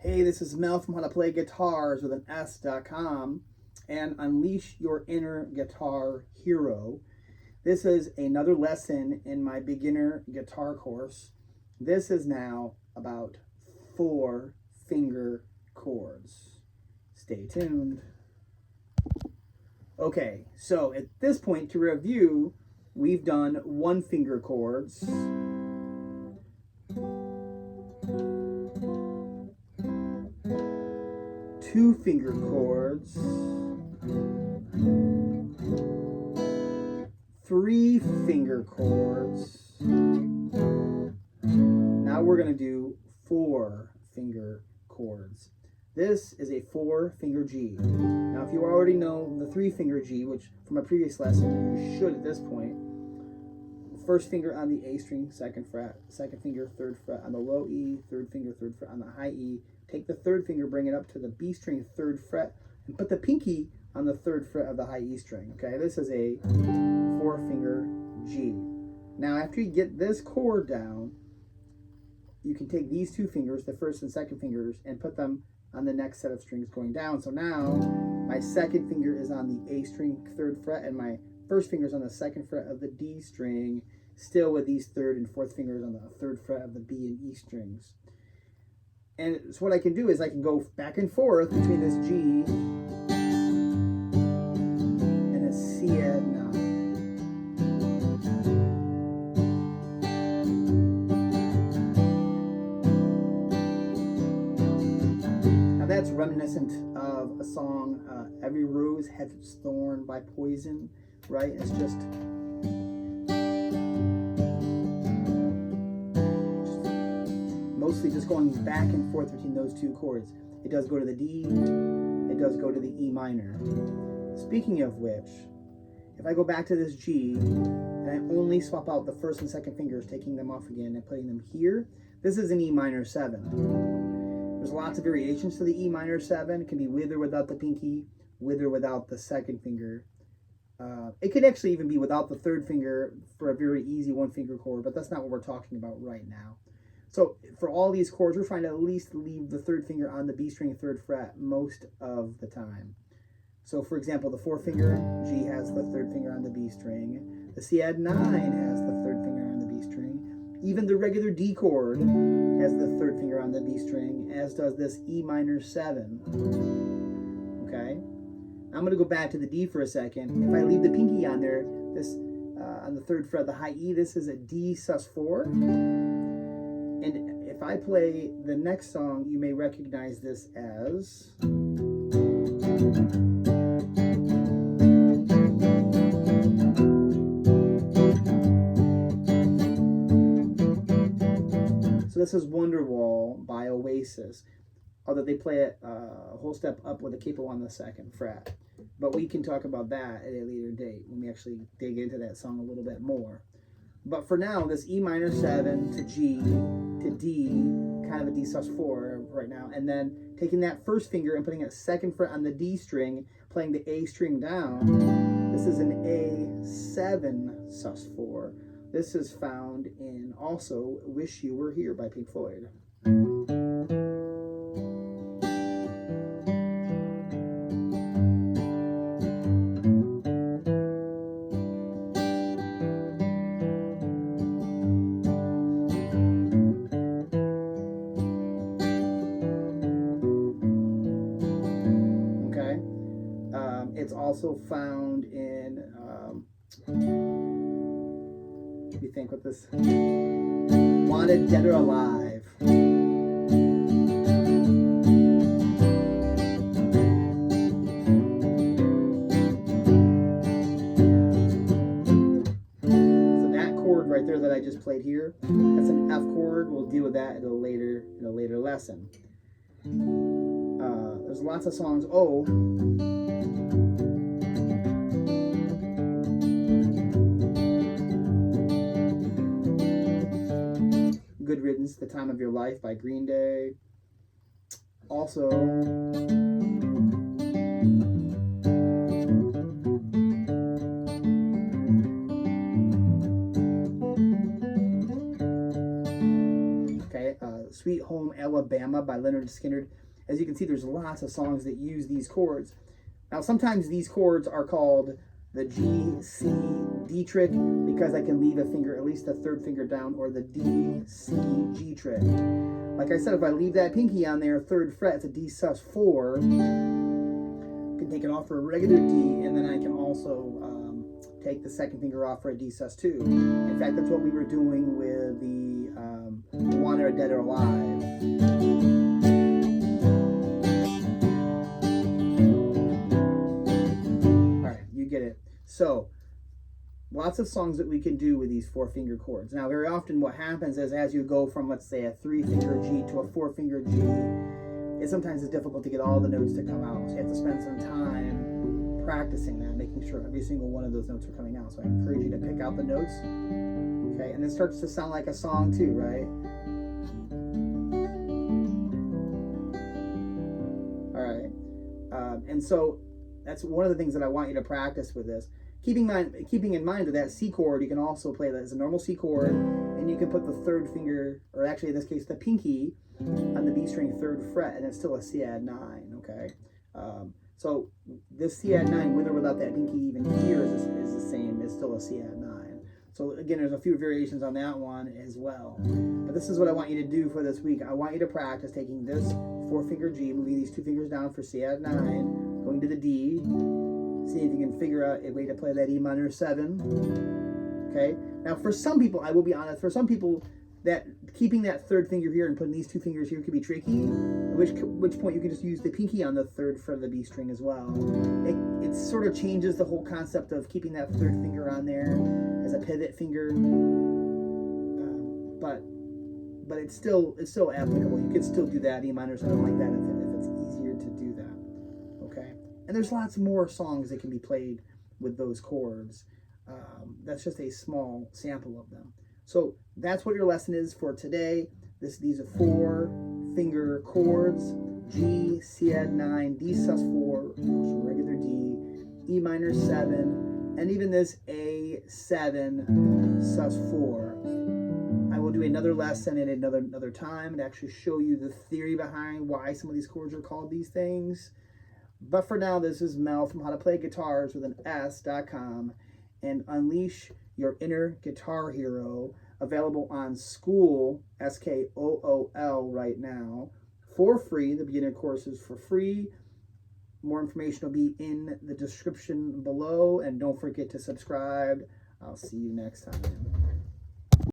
Hey, this is Mel from howtoplayguitars with an S.com and Unleash Your Inner Guitar Hero. This is another lesson in my beginner guitar course. This is now about 4-finger chords. Stay tuned. Okay, so at this point, to review, we've done 1-finger chords, 2-finger chords, 3-finger chords. Now we're going to do 4-finger chords. This is a 4-finger G. Now if you already know the 3-finger G, which from a previous lesson you should at this point, first finger on the A string, 2nd fret, 2nd finger, 3rd fret on the low E, 3rd finger, 3rd fret on the high E. Take the 3rd finger, bring it up to the B string, 3rd fret, and put the pinky on the 3rd fret of the high E string. Okay, this is a 4-finger G. Now after you get this chord down, you can take these 2 fingers, the 1st and 2nd fingers, and put them on the next set of strings going down. So now my 2nd finger is on the A string, 3rd fret, and my 1st finger is on the 2nd fret of the D string, still with these 3rd and 4th fingers on the 3rd fret of the B and E strings. And so what I can do is I can go back and forth between this G and a C add 9. Now that's reminiscent of a song, Every Rose Has Its Thorn by Poison, right? It's just mostly just going back and forth between those 2 chords. It does go to the D, it does go to the E minor. Speaking of which, if I go back to this G and I only swap out the 1st and 2nd fingers, taking them off again and putting them here, this is an E minor 7. There's lots of variations to the E minor 7. It can be with or without the pinky, with or without the 2nd finger. It could actually even be without the 3rd finger for a very easy 1-finger chord, but that's not what we're talking about right now. So for all these chords, we're trying to at least leave the 3rd finger on the B string 3rd fret most of the time. So for example, the 4-finger G has the 3rd finger on the B string. The C add 9 has the 3rd finger on the B string. Even the regular D chord has the 3rd finger on the B string, as does this E minor 7. Okay? I'm going to go back to the D for a second. If I leave the pinky on there, this on the 3rd fret of the high E, this is a D sus4. And if I play the next song, you may recognize this as... So this is Wonderwall by Oasis, although they play it a whole step up with a capo on the 2nd fret. But we can talk about that at a later date when we actually dig into that song a little bit more. But for now, this E minor 7 to G to D, kind of a D sus4 right now, and then taking that 1st finger and putting a 2nd fret on the D string, playing the A string down, this is an A7 sus4. This is found in also Wish You Were Here by Pink Floyd. It's also found in, what do you think with this? Wanted, Dead or Alive. So that chord right there that I just played here, that's an F chord. We'll deal with that in a later lesson. There's lots of songs. Oh. Good Riddance, The Time of Your Life by Green Day. Also, Sweet Home Alabama by Leonard Skinner. As you can see, there's lots of songs that use these chords. Now, sometimes these chords are called the G, C, D trick because I can leave a finger, at least the third finger down, or the D, C, G trick. Like I said, if I leave that pinky on there, third fret, it's a D sus4. I can take it off for a regular D, and then I can also take the second finger off for a D sus2. In fact, that's what we were doing with the Wanted or Dead or Alive. Get it. So lots of songs that we can do with these 4-finger chords. Now, very often what happens is as you go from, let's say, a 3-finger G to a 4-finger G, sometimes it's difficult to get all the notes to come out. So you have to spend some time practicing that, making sure every single one of those notes are coming out. So I encourage you to pick out the notes. Okay, and it starts to sound like a song too, right? All right. And so that's one of the things that I want you to practice with this. Keeping in mind that C chord, you can also play that as a normal C chord, and you can put the third finger, or actually in this case, the pinky, on the B string 3rd fret, and it's still a C add 9, okay? So this C add 9, with or without that pinky even here, is the same. It's still a C add 9. So again, there's a few variations on that one as well. But this is what I want you to do for this week. I want you to practice taking this 4-finger G, moving these 2 fingers down for C add 9, going to the D, see if you can figure out a way to play that E minor 7. Okay. Now, for some people, I will be honest, for some people, that keeping that 3rd finger here and putting these 2 fingers here could be tricky. At which point you can just use the pinky on the 3rd fret of the B string as well. It sort of changes the whole concept of keeping that 3rd finger on there as a pivot finger. But it's still applicable. You can still do that E minor 7 like that if it's easier to do that. Okay. And there's lots more songs that can be played with those chords. That's just a small sample of them. So that's what your lesson is for today. These are 4-finger chords: G, C add 9, D sus4, regular D, E minor 7, and even this A7 sus4. I will do another lesson at another time and actually show you the theory behind why some of these chords are called these things. But for now, this is Mel from howtoplayguitars.com, and unleash your inner guitar hero, available on School, SKOOL, right now, for free. The beginner course is for free. More information will be in the description below, and don't forget to subscribe. I'll see you next time.